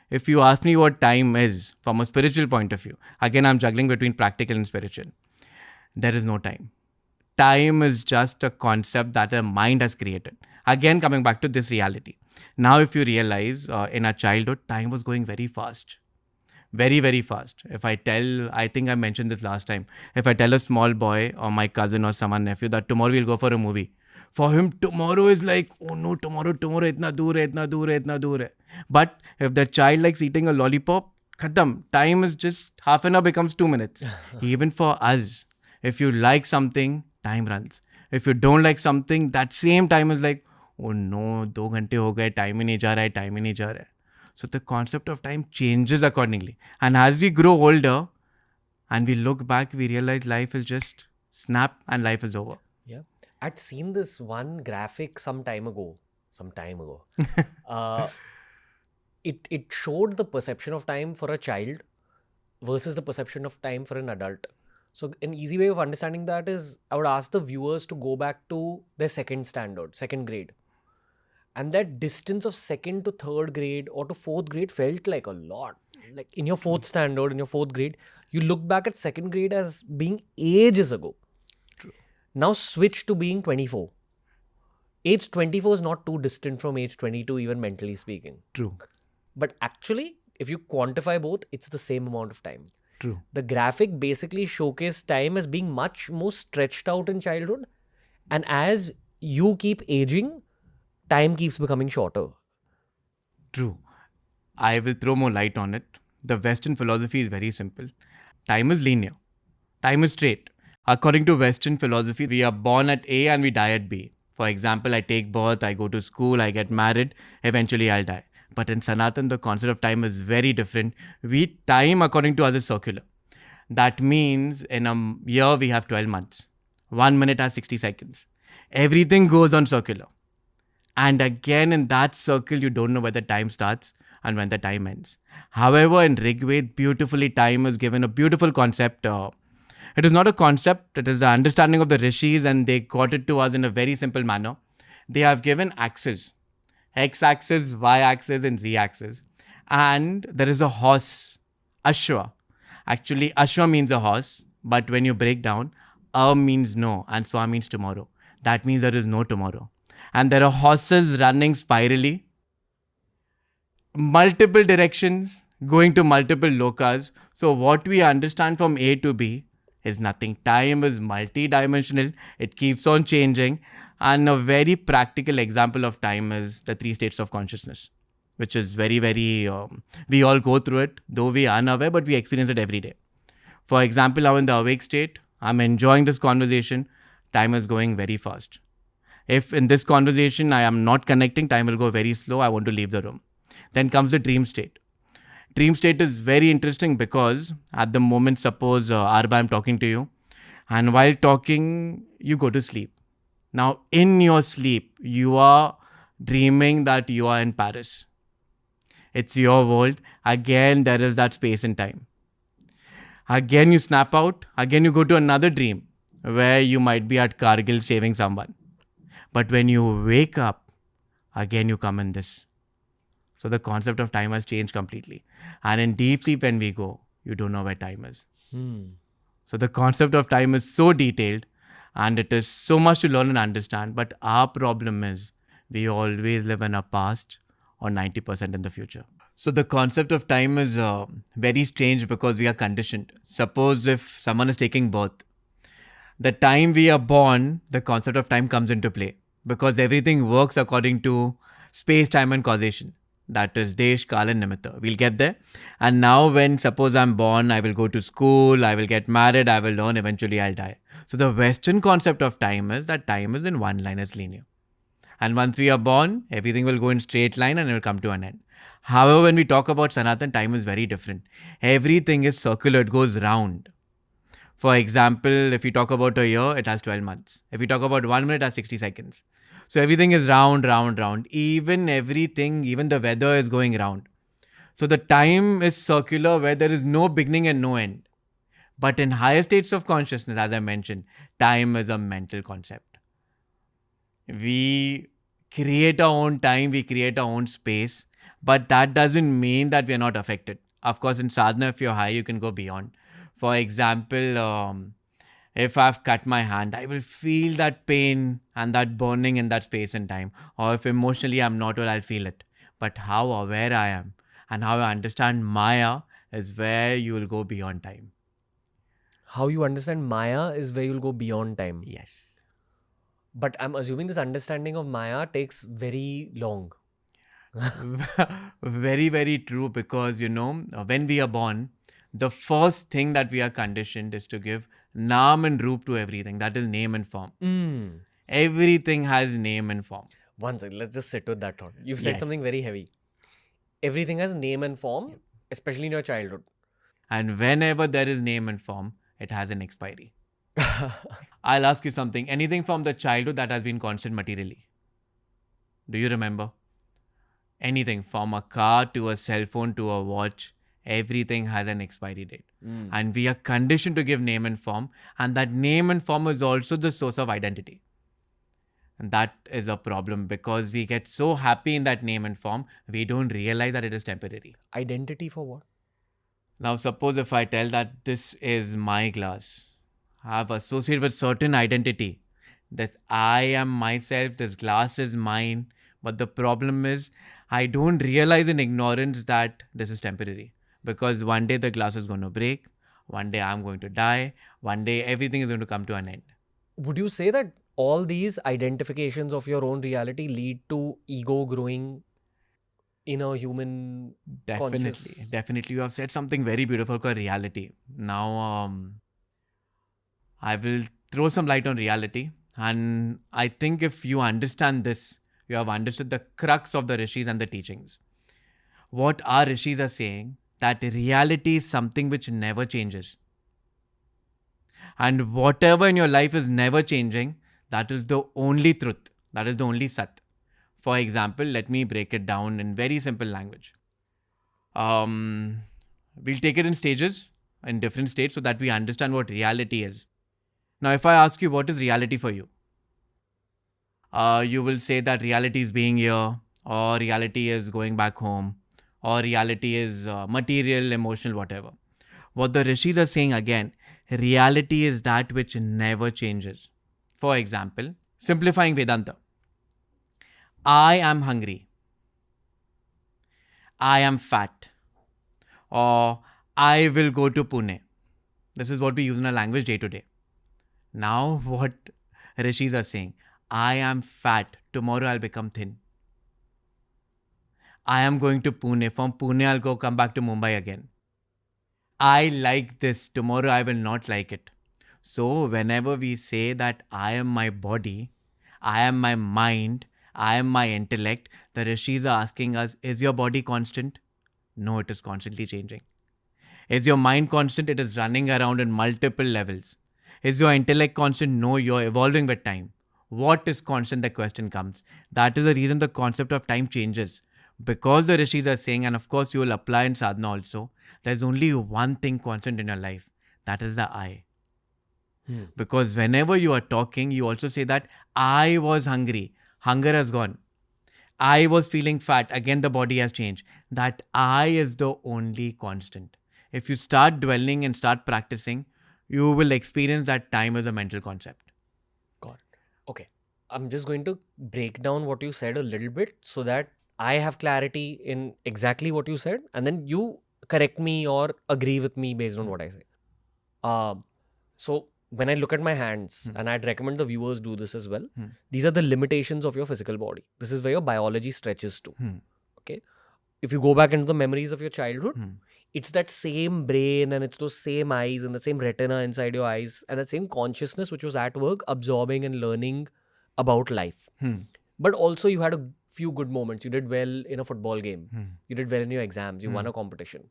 If you ask me what time is from a spiritual point of view, again, I'm juggling between practical and spiritual. There is no time. Time is just a concept that a mind has created. Again, coming back to this reality. Now, if you realize in our childhood, time was going very fast. Very, very fast. I think I mentioned this last time. If I tell a small boy or my cousin or someone nephew that tomorrow we'll go for a movie, for him, tomorrow is like, oh no, tomorrow, itna dur hai, itna dur hai, itna dur hai. But if the child likes eating a lollipop, khatam, time is just half an hour becomes 2 minutes. Even for us, if you like something, time runs. If you don't like something, that same time is like, oh no, 2 घंटे हो गए, time ही नहीं जा रहा है, time ही नहीं जा रहा है. So the concept of time changes accordingly. And as we grow older and we look back, we realize life is just snap and life is over. Yeah. I'd seen this one graphic some time ago. It showed the perception of time for a child versus the perception of time for an adult. So an easy way of understanding that is I would ask the viewers to go back to their second grade. And that distance of second to third grade or to fourth grade felt like a lot. Like in your fourth standard, in your fourth grade, you look back at second grade as being ages ago. True. Now switch to being 24. Age 24 is not too distant from age 22, even mentally speaking. True. But actually, if you quantify both, it's the same amount of time. True. The graphic basically showcased time as being much more stretched out in childhood. And as you keep aging, time keeps becoming shorter. True. I will throw more light on it. The Western philosophy is very simple. Time is linear. Time is straight. According to Western philosophy, we are born at A and we die at B. For example, I take birth, I go to school, I get married, eventually I'll die. But in Sanatan, the concept of time is very different. Time according to us is circular. That means in a year we have 12 months. 1 minute has 60 seconds. Everything goes on circular. And again, in that circle, you don't know where the time starts and when the time ends. However, in Rigved, beautifully, time is given a beautiful concept. It is not a concept, it is the understanding of the rishis, and they got it to us in a very simple manner. They have given axes, x-axis, y-axis, and z-axis. And there is a horse, Ashwa. Actually, Ashwa means a horse, but when you break down, means no and Swa means tomorrow. That means there is no tomorrow. And there are horses running spirally, multiple directions, going to multiple lokas. So what we understand from A to B is nothing. Time is multi-dimensional. It keeps on changing. And a very practical example of time is the 3 states of consciousness, which is very, very, we all go through it, though we are unaware, but we experience it every day. For example, now in the awake state, I'm enjoying this conversation. Time is going very fast. If in this conversation I am not connecting, time will go very slow. I want to leave the room. Then comes the dream state. Dream state is very interesting because at the moment, suppose Arba, I'm talking to you, and while talking, you go to sleep. Now, in your sleep, you are dreaming that you are in Paris. It's your world. Again, there is that space and time. Again, you snap out. Again, you go to another dream where you might be at Kargil saving someone. But when you wake up, again you come in this. So the concept of time has changed completely. And in deep sleep when we go, you don't know where time is. So the concept of time is so detailed and it is so much to learn and understand. But our problem is we always live in our past or 90% in the future. So the concept of time is very strange because we are conditioned. Suppose if someone is taking birth, the time we are born, the concept of time comes into play. Because everything works according to space, time and causation. That is Desh, Kal and Nimitta. We'll get there. And now when suppose I'm born, I will go to school, I will get married, I will learn, eventually I'll die. So the Western concept of time is that time is in one line, it's linear. And once we are born, everything will go in straight line and it will come to an end. However, when we talk about Sanatan, time is very different. Everything is circular, it goes round. For example, if you talk about a year, it has 12 months. If you talk about 1 minute, it has 60 seconds. So everything is round, round, round. Even the weather is going round. So the time is circular where there is no beginning and no end. But in higher states of consciousness, as I mentioned, time is a mental concept. We create our own time, we create our own space, But that doesn't mean that we are not affected. Of course, in sadhana, if you're high, you can go beyond. For example, if I've cut my hand, I will feel that pain and that burning in that space and time. Or if emotionally I'm not well, I'll feel it. But how aware I am and how I understand Maya is where you will go beyond time. How you understand Maya is where you'll go beyond time. Yes. But I'm assuming this understanding of Maya takes very long. Very, very true, because when we are born, the first thing that we are conditioned is to give naam and roop to everything. That is name and form. Everything has name and form. One second, let's just sit with that thought. You've said Yes. something very heavy. Everything has name and form, especially in your childhood. And whenever there is name and form, it has an expiry. I'll ask you something. Anything from the childhood that has been constant materially? Do you remember? Anything from a car to a cell phone to a watch, everything has an expiry date. And we are conditioned to give name and form. And that name and form is also the source of identity. And that is a problem, because we get so happy in that name and form, we don't realize that it is temporary. Identity for what? Now, suppose if I tell that this is my glass, I have associated with certain identity, that I am myself, this glass is mine. But the problem is, I don't realize in ignorance that this is temporary. Because one day the glass is going to break, one day I'm going to die, one day everything is going to come to an end. Would you say that all these identifications of your own reality lead to ego growing in a human conscious? Definitely. You have said something very beautiful called reality. Now, I will throw some light on reality. And I think if you understand this, you have understood the crux of the rishis and the teachings. What our rishis are saying, that reality is something which never changes. And whatever in your life is never changing, that is the only truth. That is the only sat. For example, let me break it down in very simple language. We'll take it in stages, in different states, so that we understand what reality is. Now, if I ask you what is reality for you, you will say that reality is being here, or reality is going back home, or reality is material, emotional, whatever. What the rishis are saying again, reality is that which never changes. For example, simplifying Vedanta. I am hungry. I am fat. Or I will go to Pune. This is what we use in our language day to day. Now, what rishis are saying, I am fat. Tomorrow I'll become thin. I am going to Pune. From Pune, I'll come back to Mumbai again. I like this. Tomorrow I will not like it. So whenever we say that I am my body, I am my mind, I am my intellect, the rishis are asking us, is your body constant? No, it is constantly changing. Is your mind constant? It is running around in multiple levels. Is your intellect constant? No, you're evolving with time. What is constant? The question comes. That is the reason the concept of time changes. Because the rishis are saying, and of course you will apply in sadhana also, there's only one thing constant in your life. That is the I. Because whenever you are talking, you also say that I was hungry. Hunger has gone. I was feeling fat. Again, the body has changed. That I is the only constant. If you start dwelling and start practicing, you will experience that time as a mental concept. Got it. Okay. I'm just going to break down what you said a little bit so that I have clarity in exactly what you said, and then you correct me or agree with me based on what I say. So when I look at my hands, and I'd recommend the viewers do this as well, these are the limitations of your physical body. This is where your biology stretches to. Okay. If you go back into the memories of your childhood, it's that same brain and it's those same eyes and the same retina inside your eyes and that same consciousness which was at work absorbing and learning about life. But also you had a few good moments. You did well in a football game. You did well in your exams. You won a competition.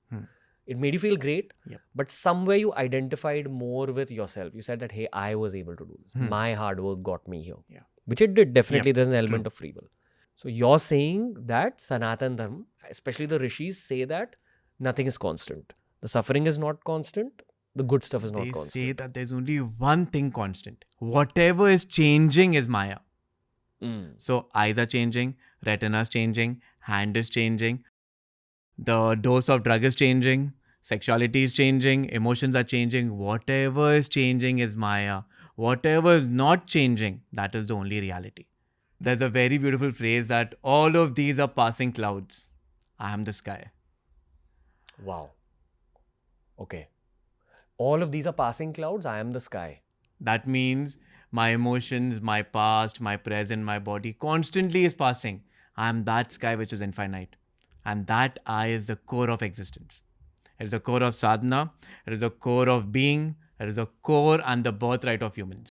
It made you feel great, but somewhere you identified more with yourself. You said that, hey, I was able to do this. My hard work got me here. Which it did. Definitely there's an element of free will. So you're saying that Sanatan Dharma, especially the rishis, say that nothing is constant. The suffering is not constant. The good stuff is not constant. They say that there's only one thing constant. Whatever is changing is Maya. So eyes are changing, retina is changing, hand is changing, The dose of drug is changing, sexuality is changing, emotions are changing. Whatever is changing is Maya. Whatever is not changing, that is the only reality. There's a very beautiful phrase that all of these are passing clouds. I am the sky. Wow. Okay. All of these are passing clouds. I am the sky. That means my emotions, my past, my present, my body constantly is passing. I am that sky which is infinite. And that I is the core of existence. It is the core of sadhana. It is the core of being. It is the core and the birthright of humans.